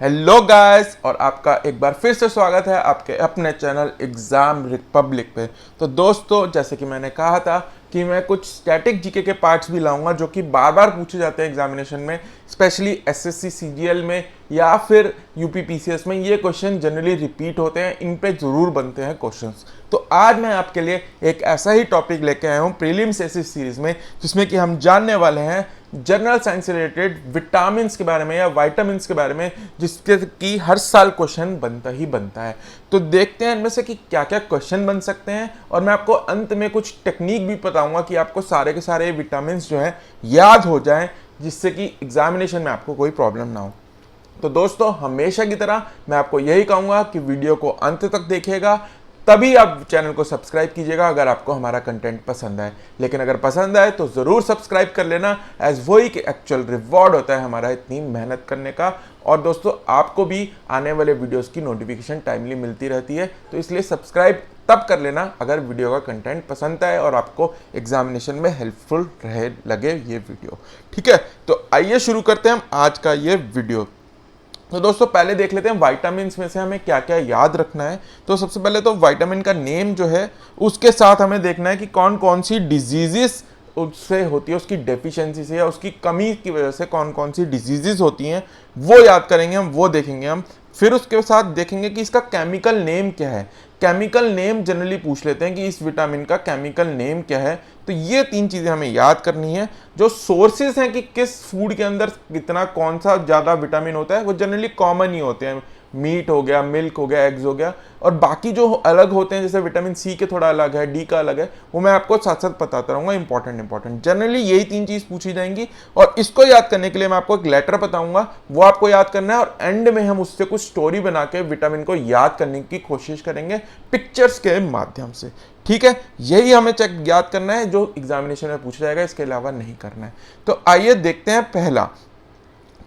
Hello guys, और आपका एक बार फिर से स्वागत है आपके अपने चैनल एग्जाम रिपब्लिक पे। तो दोस्तों, जैसे कि मैंने कहा था कि मैं कुछ स्टैटिक जीके के पार्ट्स भी लाऊंगा जो कि बार बार पूछे जाते हैं एग्जामिनेशन में, स्पेशली एसएससी सीजीएल में या फिर यूपी पीसीएस में। ये क्वेश्चन जनरली रिपीट होते हैं, इन पे जरूर बनते हैं क्वेश्चंस। तो आज मैं आपके लिए एक ऐसा ही टॉपिक लेके आया हूँ प्रीलिम्स ऐसी सीरीज में, जिसमें कि हम जानने वाले हैं जनरल साइंस से रिलेटेड विटामिन के बारे में या विटामिन के बारे में, जिसके कि हर साल क्वेश्चन बनता ही बनता है। तो देखते हैं इनमें से कि क्या क्या क्वेश्चन बन सकते हैं, और मैं आपको अंत में कुछ टेक्निक भी बताऊंगा कि आपको सारे के सारे विटामिन जो हैं याद हो जाएं, जिससे कि एग्जामिनेशन में आपको कोई प्रॉब्लम ना हो। तो दोस्तों, हमेशा की तरह मैं आपको यही कहूंगा कि वीडियो को अंत तक देखिएगा, तभी आप चैनल को सब्सक्राइब कीजिएगा अगर आपको हमारा कंटेंट पसंद आए। लेकिन अगर पसंद आए तो ज़रूर सब्सक्राइब कर लेना, एज वही कि एक्चुअल रिवॉर्ड होता है हमारा इतनी मेहनत करने का। और दोस्तों, आपको भी आने वाले वीडियोस की नोटिफिकेशन टाइमली मिलती रहती है, तो इसलिए सब्सक्राइब तब कर लेना अगर वीडियो का कंटेंट पसंद आए और आपको एग्जामिनेशन में हेल्पफुल रहे लगे ये वीडियो। ठीक है, तो आइए शुरू करते हैं हम आज का ये वीडियो। तो दोस्तों, पहले देख लेते हैं विटामिन में से हमें क्या क्या याद रखना है। तो सबसे पहले तो विटामिन का नेम जो है उसके साथ हमें देखना है कि कौन कौन सी डिजीजेस उससे होती है, उसकी डेफिशिएंसी से या उसकी कमी की वजह से कौन कौन सी डिजीजेस होती हैं, वो याद करेंगे हम, वो देखेंगे हम। फिर उसके साथ देखेंगे कि इसका केमिकल नेम क्या है। केमिकल नेम जनरली पूछ लेते हैं कि इस विटामिन का केमिकल नेम क्या है। तो ये तीन चीज़ें हमें याद करनी है। जो सोर्सेज हैं कि किस फूड के अंदर कितना कौन सा ज़्यादा विटामिन होता है, वो जनरली कॉमन ही होते हैं। मीट हो गया, मिल्क हो गया, एग्स हो गया, और बाकी जो अलग होते हैं जैसे विटामिन सी के थोड़ा अलग है, डी का अलग है, वो मैं आपको साथ साथ बताता रहूँगा। इंपॉर्टेंट जनरली यही तीन चीज़ पूछी जाएंगी, और इसको याद करने के लिए मैं आपको एक लेटर बताऊंगा, वो आपको याद करना है, और एंड में हम उससे कुछ स्टोरी बना के विटामिन को याद करने की कोशिश करेंगे पिक्चर्स के माध्यम से। ठीक है, यही हमें चेक याद करना है जो एग्जामिनेशन में पूछा जाएगा, इसके अलावा नहीं करना है। तो आइए देखते हैं पहला।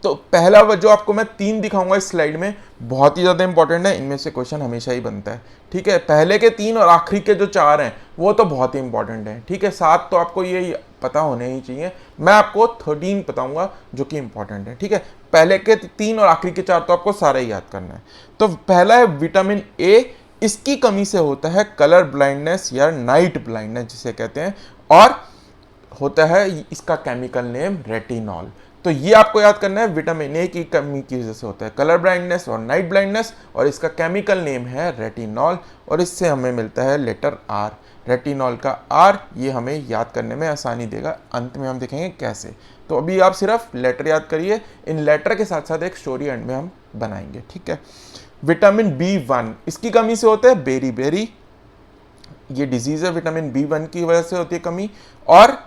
तो पहला जो आपको मैं तीन दिखाऊंगा इस स्लाइड में, बहुत ही ज़्यादा इंपॉर्टेंट है, इनमें से क्वेश्चन हमेशा ही बनता है। ठीक है, पहले के तीन और आखिरी के जो चार हैं वो तो बहुत ही इंपॉर्टेंट है। ठीक है, सात तो आपको ये पता होने ही चाहिए, मैं आपको 13 बताऊंगा जो कि इंपॉर्टेंट है। ठीक है, पहले के तीन और आखिरी के चार तो आपको सारे ही याद करना है। तो पहला है विटामिन ए। इसकी कमी से होता है कलर ब्लाइंडनेस या नाइट ब्लाइंडनेस जिसे कहते हैं, और होता है इसका केमिकल नेम रेटिनॉल। तो ये आपको याद करना है, विटामिन ए की कमी की वजह से होता है कलर ब्लाइंडनेस और नाइट ब्लाइंडनेस, और इसका केमिकल नेम है रेटिनॉल, और इससे हमें मिलता है लेटर आर। रेटिनॉल का आर, ये हमें याद करने में आसानी देगा। अंत में हम देखेंगे कैसे। तो अभी आप सिर्फ लेटर याद करिए, इन लेटर के साथ साथ एक स्टोरी एंड में हम बनाएंगे। ठीक है, विटामिन B1, इसकी कमी से होता है बेरी, ये डिजीज है, विटामिन B1 की वजह से होती है कमी, और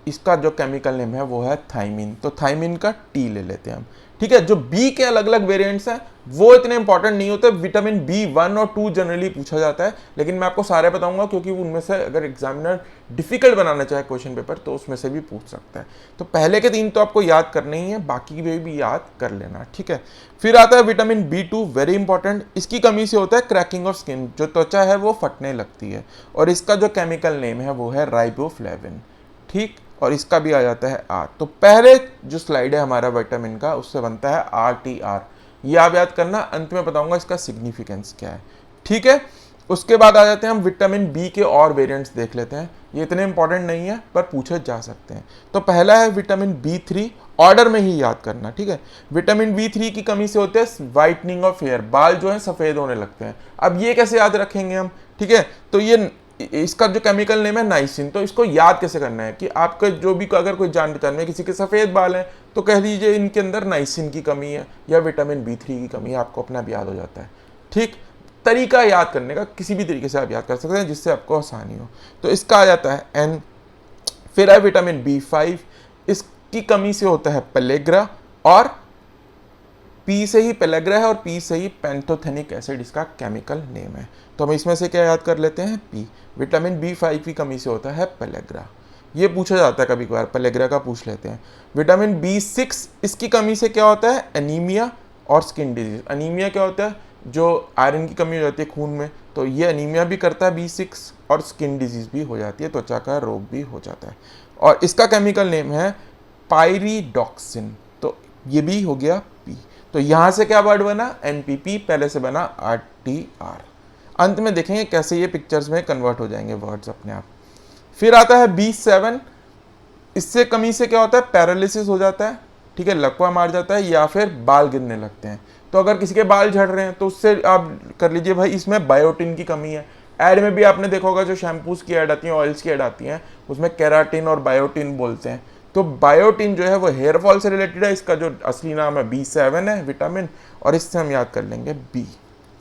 इसका जो केमिकल नेम है वो है थायमिन। तो थायमिन का टी ले लेते हैं हम। ठीक है, जो बी के अलग अलग वेरिएंट्स हैं वो इतने इंपॉर्टेंट नहीं होते। विटामिन B1 और 2 जनरली पूछा जाता है, लेकिन मैं आपको सारे बताऊंगा क्योंकि उनमें से अगर एग्जामिनर डिफिकल्ट बनाना चाहे क्वेश्चन पेपर तो उसमें से भी पूछ सकता है। तो पहले के तीन तो आपको याद करने ही है, बाकी भी याद कर लेना। ठीक है, फिर आता है विटामिन B2, वेरी इंपॉर्टेंट। इसकी कमी से होता है क्रैकिंग ऑफ स्किन, जो त्वचा है वो फटने लगती है, और इसका जो केमिकल नेम है वो है राइबोफ्लेविन। ठीक, और इसका भी आ जाता है आर। तो पहले जो स्लाइड है हमारा विटामिन का, उससे बनता है RTR। ये आप याद करना, अंत में बताऊंगा इसका सिग्निफिकेंस क्या है। ठीक है, उसके बाद आ जाते हैं हम विटामिन बी के और वेरिएंट्स देख लेते हैं। ये इतने इंपॉर्टेंट नहीं है पर पूछे जा सकते हैं। तो पहला है विटामिन B3, ऑर्डर में ही याद करना। ठीक है, विटामिन B3 की कमी से होते हैं वाइटनिंग ऑफ हेयर, बाल जो है सफ़ेद होने लगते हैं। अब ये कैसे याद रखेंगे हम? ठीक है, तो ये इसका जो केमिकल नेम है नाइसिन। तो इसको याद कैसे करना है कि आपका जो भी अगर कोई जान पहचान में किसी के सफ़ेद बाल हैं तो कह लीजिए इनके अंदर नाइसिन की कमी है या विटामिन B3 की कमी है, आपको अपना भी याद हो जाता है। ठीक, तरीका याद करने का किसी भी तरीके से आप याद कर सकते हैं जिससे आपको आसानी हो। तो इसका आ जाता है N। फिर है विटामिन B5, इसकी कमी से होता है पेलेग्रा, और पी से ही पेलेग्रा है और पी से ही पैंथोथेनिक एसिड इसका केमिकल नेम है। तो हम इसमें से क्या याद कर लेते हैं? पी। विटामिन B5 की कमी से होता है पेलेग्रा, ये पूछा जाता है कभी कभार, पेलेग्रा का पूछ लेते हैं। विटामिन B6, इसकी कमी से क्या होता है? एनीमिया और स्किन डिजीज। एनीमिया क्या होता है? जो आयरन की कमी हो जाती है खून में, तो ये एनीमिया भी करता है B6, और स्किन डिजीज भी हो जाती है, त्वचा का रोग भी हो जाता है। और इसका केमिकल नेम है पायरिडॉक्सिन। तो ये भी हो गया पी। तो यहाँ से क्या वर्ड बना, NPP, पहले से बना RTR। अंत में देखेंगे कैसे ये पिक्चर्स में कन्वर्ट हो जाएंगे वर्ड्स अपने आप। फिर आता है B7, इससे कमी से क्या होता है, पैरालिसिस हो जाता है, ठीक है, लकवा मार जाता है या फिर बाल गिरने लगते हैं। तो अगर किसी के बाल झड़ रहे हैं तो उससे आप कर लीजिए भाई इसमें बायोटिन की कमी है। ऐड में भी आपने देखा होगा जो शैम्पूज की ऐड आती हैं, ऑयल्स की ऐड आती हैं, उसमें केराटिन और बायोटिन बोलते हैं। तो बायोटिन जो है वो हेयर फॉल से रिलेटेड है, इसका जो असली नाम है B7 है विटामिन, और इससे हम याद कर लेंगे B।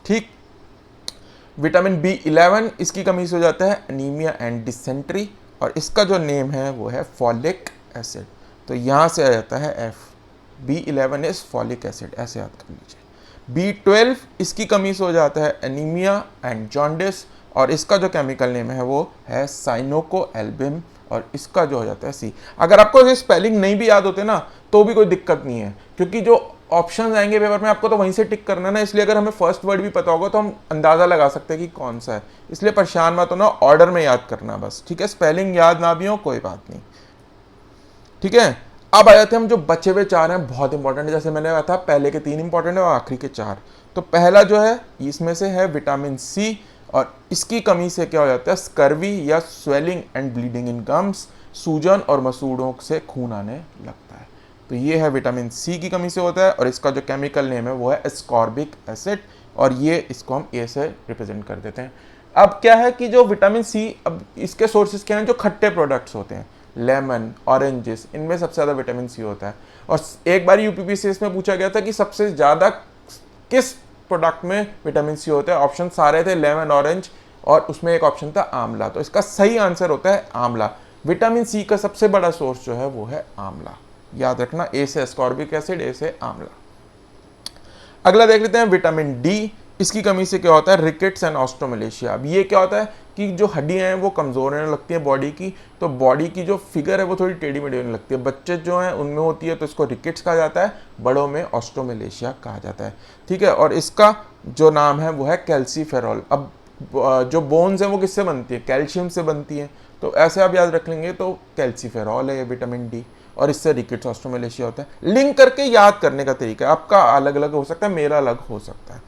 ठीक, विटामिन B11, इसकी कमी से हो जाता है एनीमिया एंड डिसेंट्री, और इसका जो नेम है वो है फॉलिक एसिड। तो यहाँ से आ जाता है F, B11 is folic acid, ऐसे याद कर लीजिए। B12, इसकी कमी से हो जाता है एनीमिया एंड जॉन्डिस, और इसका जो केमिकल नेम है वो है साइनोको एल्बिम, और इसका जो हो जाता है C। अगर आपको ये स्पेलिंग नहीं भी याद होते ना तो भी कोई दिक्कत नहीं है, क्योंकि जो ऑप्शंस आएंगे पेपर में आपको तो वहीं से टिक करना है ना, इसलिए अगर हमें फर्स्ट वर्ड भी पता होगा तो हम अंदाज़ा लगा सकते हैं कि कौन सा है। इसलिए परेशान मत होना, ऑर्डर में याद करना बस, ठीक है। स्पेलिंग याद ना भी हो कोई बात नहीं, ठीक है। अब आ जाते हैं हम जो बचे हुए 4 हैं, बहुत इंपॉर्टेंट है। जैसे मैंने कहा था पहले के 3 इंपॉर्टेंट है और आखिरी के 4। तो पहला जो है इसमें से है विटामिन C, और इसकी कमी से क्या हो जाता है, स्कर्वी या swelling and bleeding in gums, सूजन और मसूड़ों से खून आने लगता है। तो ये है विटामिन C की कमी से होता है, और इसका जो केमिकल नेम है वो है एस्कॉर्बिक एसिड, और ये इसको हम A से रिप्रेजेंट कर देते हैं। अब क्या है कि जो विटामिन C, अब इसके सोर्सेज क्या हैं, जो खट्टे प्रोडक्ट्स होते हैं, लेमन, ऑरेंजेस, इनमें सबसे ज़्यादा विटामिन C होता है। और एक बार यूपीपीसीएस में पूछा गया था कि सबसे ज़्यादा किस प्रोडक्ट में विटामिन C होता है, ऑप्शन सारे थे लेमन, ऑरेंज, और उसमें एक ऑप्शन था आंवला। तो इसका सही आंसर होता है आंवला। विटामिन C का सबसे बड़ा सोर्स जो है वो है आंवला, याद रखना। A से एस्कॉर्बिक एसिड, A से आंवला। अगला देख लेते हैं विटामिन D, इसकी कमी से क्या होता है, रिकेट्स एंड ऑस्टोमलेशिया। अब ये क्या होता है कि जो हड्डियां हैं वो कमज़ोर होने लगती हैं बॉडी की, तो बॉडी की जो फिगर है वो थोड़ी टेढ़ी मेढ़ी होने लगती है। बच्चे जो हैं उनमें होती है तो इसको रिकेट्स कहा जाता है, बड़ों में ऑस्टोमलेशिया कहा जाता है, ठीक है। और इसका जो नाम है वो है कैल्सीफेरॉल। अब जो बोन्स हैं वो किससे बनती है, कैल्शियम से बनती है, तो ऐसे आप याद रख लेंगे। तो कैल्सीफेरॉल है ये विटामिन D, और इससे रिकेट्स ऑस्टोमलेशिया होता है। लिंक करके याद करने का तरीका आपका अलग अलग हो सकता है, मेरा अलग हो सकता है,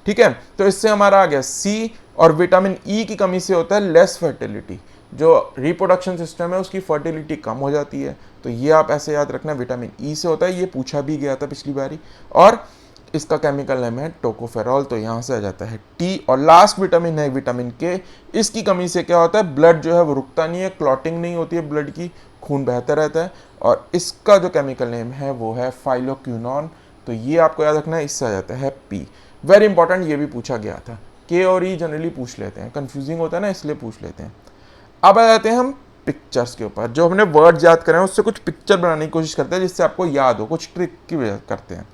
ठीक है। तो इससे हमारा आ गया C। और विटामिन E की कमी से होता है लेस फर्टिलिटी, जो रिप्रोडक्शन सिस्टम है उसकी फर्टिलिटी कम हो जाती है। तो ये आप ऐसे याद रखना, विटामिन E से होता है, ये पूछा भी गया था पिछली बारी। और इसका केमिकल नेम है टोकोफेरॉल, तो यहाँ से आ जाता है T। और लास्ट विटामिन है विटामिन K, इसकी कमी से क्या होता है, ब्लड जो है वो रुकता नहीं है, क्लॉटिंग नहीं होती है ब्लड की, खून बहता रहता है। और इसका जो केमिकल नेम है वो है फाइलोक्विनोन, तो ये आपको याद रखना है, इससे आ जाता है P। वेरी इंपॉर्टेंट, ये भी पूछा गया था। K और E जनरली पूछ लेते हैं, कंफ्यूजिंग होता है ना, इसलिए पूछ लेते हैं। अब आ जाते हैं हम पिक्चर्स के ऊपर। जो हमने वर्ड्स याद करें उससे कुछ पिक्चर बनाने की कोशिश करते हैं जिससे आपको याद हो, कुछ ट्रिक की वजह करते हैं।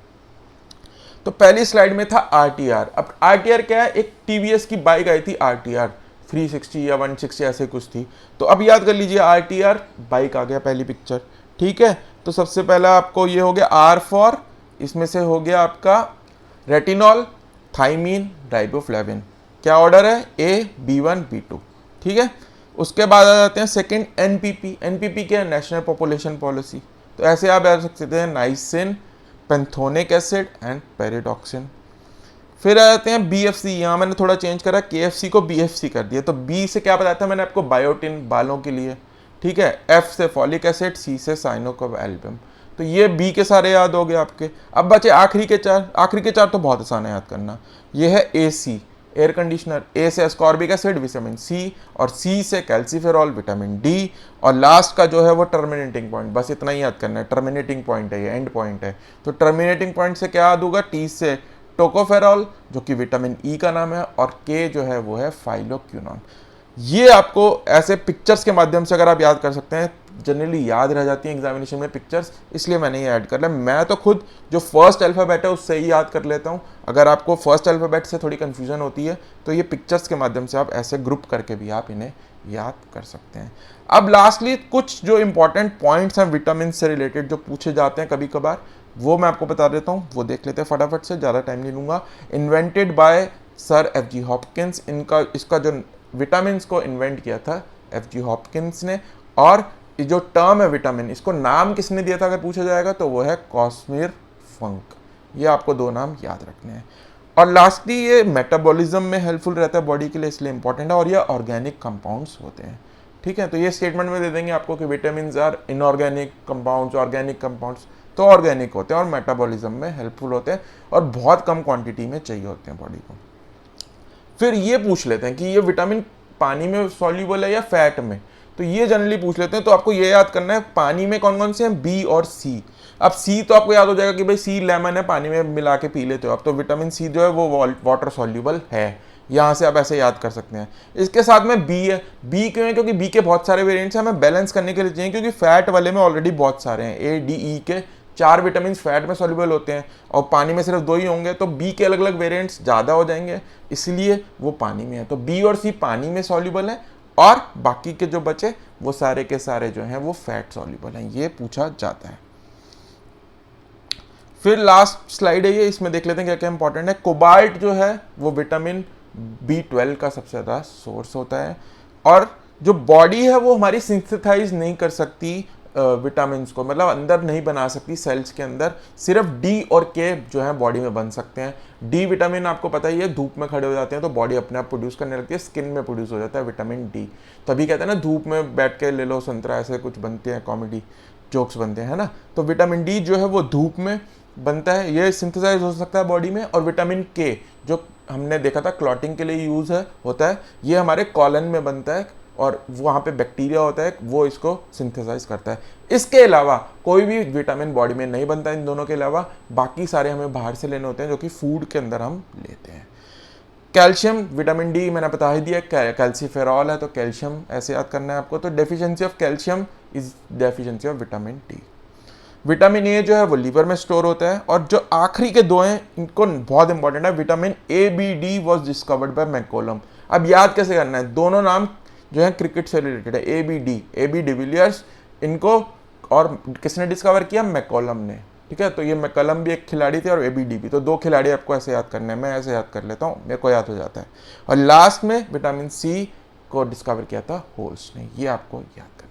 तो पहली स्लाइड में था RTR। अब RTR क्या है, एक TVS की बाइक आई थी RTR 360 या 160 ऐसे कुछ थी। तो अब याद कर लीजिए RTR बाइक आ गया पहली पिक्चर, ठीक है। तो सबसे पहला आपको ये हो गया R फॉर, इसमें से हो गया आपका रेटिनॉल, थाइमीन, राइबोफ्लेविन। क्या ऑर्डर है, A, B1, B2, ठीक है। उसके बाद आ जाते हैं सेकंड NPP। NPP क्या है, नेशनल पॉपुलेशन पॉलिसी। तो ऐसे आप याद रख सकते हैं, नाइसिन, पेंथोनिक एसिड एंड पेरिडॉक्सिन। फिर आ जाते हैं BFC, यहाँ मैंने थोड़ा चेंज करा, KFC को BFC कर दिया। तो B से क्या बताया था मैंने आपको, बायोटिन, बालों के लिए, ठीक है। F से फॉलिक एसिड, C से साइनोको एल्बम। तो ये B के सारे याद हो गए आपके। अब बचे आखिरी के 4। आखिरी के 4 तो बहुत आसान है याद करना। ये है AC, एयर कंडीशनर। A से एस्कॉर्बिक एसिड, विटामिन C, और C से कैल्सीफेरॉल, विटामिन D, और लास्ट का जो है वो टर्मिनेटिंग पॉइंट। बस इतना ही याद करना है, टर्मिनेटिंग पॉइंट है, ये एंड पॉइंट है। तो टर्मिनेटिंग पॉइंट से क्या याद होगा, T से टोकोफेरॉल जो कि विटामिन E का नाम है, और K जो है वो है फाइलोक्विनोन। ये आपको ऐसे पिक्चर्स के माध्यम से अगर आप याद कर सकते हैं, जनरली याद रह जाती है एग्जामिनेशन में पिक्चर्स, इसलिए मैंने ये ऐड कर लिया। मैं तो खुद जो फर्स्ट अल्फ़ाबेट है उससे ही याद कर लेता हूँ। अगर आपको फर्स्ट अल्फ़ाबेट से थोड़ी कन्फ्यूजन होती है तो ये पिक्चर्स के माध्यम से आप ऐसे ग्रुप करके भी आप इन्हें याद कर सकते हैं। अब लास्टली कुछ जो इंपॉर्टेंट पॉइंट्स हैं विटामिन से रिलेटेड जो पूछे जाते हैं कभी कभार, वो मैं आपको बता देता हूँ, वो देख लेते हैं फटाफट से, ज़्यादा टाइम नहीं लूँगा। Invented by sir FG Hopkins. इसका जो विटामिन को इन्वेंट किया था FG हॉपकिंस ने। और जो टर्म है विटामिन, इसको नाम किसने दिया था अगर पूछा जाएगा तो वो है कॉस्मिर फंक। ये आपको 2 नाम याद रखने हैं। और लास्टली ये मेटाबॉलिज्म में हेल्पफुल रहता है बॉडी के लिए, इसलिए इंपॉर्टेंट है। और ये ऑर्गेनिक कंपाउंड्स होते हैं, ठीक है। तो ये स्टेटमेंट में दे देंगे आपको कि vitamin are inorganic compounds, organic compounds तो ऑर्गेनिक होते हैं और मेटाबॉलिज्म में हेल्पफुल होते हैं और बहुत कम क्वांटिटी में चाहिए होते हैं बॉडी को। फिर ये पूछ लेते हैं कि ये विटामिन पानी में सॉल्यूबल है या फैट में, तो ये जनरली पूछ लेते हैं। तो आपको ये याद करना है पानी में कौन कौन से हैं, बी और सी। अब सी तो आपको याद हो जाएगा कि भाई सी लेमन है, पानी में मिला के पी लेते हो आप, तो विटामिन सी जो है वो वाटर सॉल्यूबल है, यहाँ से आप ऐसे याद कर सकते हैं। इसके साथ में बी है, बी क्यों है, क्योंकि बी के बहुत सारे वेरिएंट्स हैं, हमें बैलेंस करने के लिए चाहिए, क्योंकि फैट वाले में ऑलरेडी बहुत सारे हैं। ए डी ई के 4 विटामिन फैट में सॉल्युबल होते हैं और पानी में सिर्फ 2 ही होंगे, तो बी के अलग अलग वेरिएंट्स ज़्यादा हो जाएंगे, इसलिए वो पानी में है। तो बी और सी पानी में सॉल्युबल है और बाकी के जो बचे वो सारे के सारे जो हैं वो फैट सॉल्युबल हैं, ये पूछा जाता है। फिर लास्ट स्लाइड है ये, इसमें देख लेते हैं क्या क्या इंपॉर्टेंट है। कोबाल्ट जो है वो विटामिन B12 का सबसे ज़्यादा सोर्स होता है और जो बॉडी है वो हमारी सिंथेसाइज नहीं कर सकती विटामिन को, मतलब अंदर नहीं बना सकती सेल्स के अंदर, सिर्फ डी और के जो है बॉडी में बन सकते हैं। डी विटामिन आपको पता ही है, धूप में खड़े हो जाते हैं तो बॉडी अपने आप प्रोड्यूस करने लगती है, स्किन में प्रोड्यूस हो जाता है विटामिन डी। तभी कहते हैं ना धूप में बैठ के ले लो संतरा, ऐसे कुछ बनते हैं, कॉमेडी जोक्स बनते हैं ना। तो विटामिन डी जो है वो धूप में बनता है, ये सिंथेसाइज हो सकता है बॉडी में। और विटामिन के जो हमने देखा था क्लॉटिंग के लिए यूज़ है होता है, ये हमारे कॉलन में बनता है और वहाँ पे बैक्टीरिया होता है वो इसको सिंथेसाइज करता है। इसके अलावा कोई भी विटामिन बॉडी में नहीं बनता, इन दोनों के अलावा बाकी सारे हमें बाहर से लेने होते हैं जो कि फूड के अंदर हम लेते हैं। कैल्शियम, विटामिन डी मैंने बता ही दिया, कैल्सीफेरॉल है तो कैल्शियम ऐसे याद करना है आपको। तो deficiency of calcium is deficiency of vitamin D. Vitamin A जो है वो लीवर में स्टोर होता है। और जो आखिरी के 2 हैं इनको बहुत इंपॉर्टेंट है, vitamin A B D was discovered by McCollum. अब याद कैसे करना है, दोनों नाम जो है क्रिकेट से रिलेटेड है, ए बी डिविलियर्स, इनको और किसने डिस्कवर किया, मैकोलम ने, ठीक है। तो ये मैकोलम भी एक खिलाड़ी थे और ए बी डी भी, तो 2 खिलाड़ी आपको ऐसे याद करने हैं, मैं ऐसे याद कर लेता हूँ, मेरे को याद हो जाता है। और लास्ट में विटामिन सी को डिस्कवर किया था होल्स ने, ये आपको याद करना है।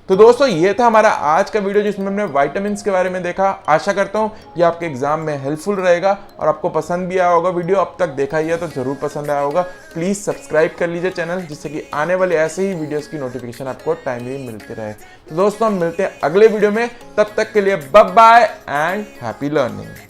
तो दोस्तों ये था हमारा आज का वीडियो जिसमें हमने विटामिन्स के बारे में देखा। आशा करता हूँ ये आपके एग्जाम में हेल्पफुल रहेगा और आपको पसंद भी आया होगा। वीडियो अब तक देखा ही है तो जरूर पसंद आया होगा। प्लीज़ सब्सक्राइब कर लीजिए चैनल, जिससे कि आने वाले ऐसे ही वीडियोस की नोटिफिकेशन आपको टाइमली मिलती रहे। तो दोस्तों हम मिलते हैं अगले वीडियो में, तब तक के लिए bye bye and happy learning.